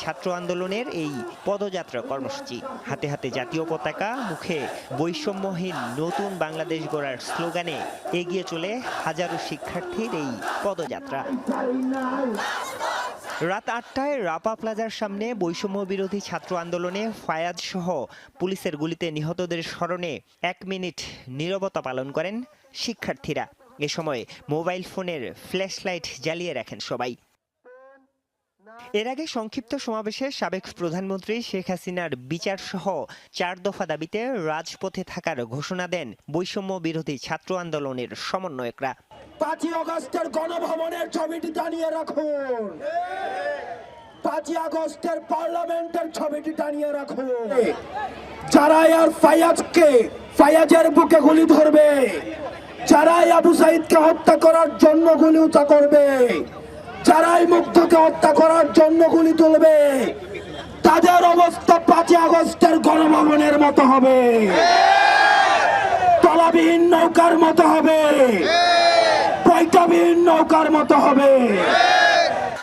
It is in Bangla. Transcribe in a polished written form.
ছাত্র আন্দোলনের এই পদযাত্রা কর্মসূচি। হাতে হাতে জাতীয় পতাকা, মুখে বৈষম্যহীন নতুন বাংলাদেশ গড়ার স্লোগানে এগিয়ে চলে হাজারো শিক্ষার্থীর এই পদযাত্রা। রাত ৮টায় রাপা প্লাজার সামনে বৈষম্য বিরোধী ছাত্র আন্দোলনে ফায়াজ সহ পুলিশের গুলিতে নিহতদের স্মরণে ১ মিনিট নীরবতা পালন করেন শিক্ষার্থীরা। এ সময় মোবাইল ফোনের ফ্ল্যাশ লাইট জ্বালিয়ে রাখেন সবাই। এর আগে সংক্ষিপ্ত সমাবেশে সাবেক প্রধানমন্ত্রী শেখ হাসিনার বিচার সহ ৪ দফা দাবিতে রাজপথে থাকার ঘোষণা দেন বৈষম্য বিরোধী ছাত্র আন্দোলনের সমন্বয়করা। ৫ই আগস্টের গণভবনের ছবিটি টানিয়ে রাখুন, ৫ই আগস্টের পার্লামেন্টের ছবিটি টানিয়ে রাখুন। যারাই আর ফায়াজের বুকে গুলি ধরবে, যারাই আবু সাইদকে হত্যা করার জন্য গুলি উঁচা করবে, যারাই মুগ্ধকে হত্যা করার জন্য গুলি তুলবে, তাদের অবস্থা ৫ই আগস্টের গণভবনের মতো হবে, তলাবিহীন নৌকার মতো হবে, পয়টাবিহীন নৌকার মতো হবে।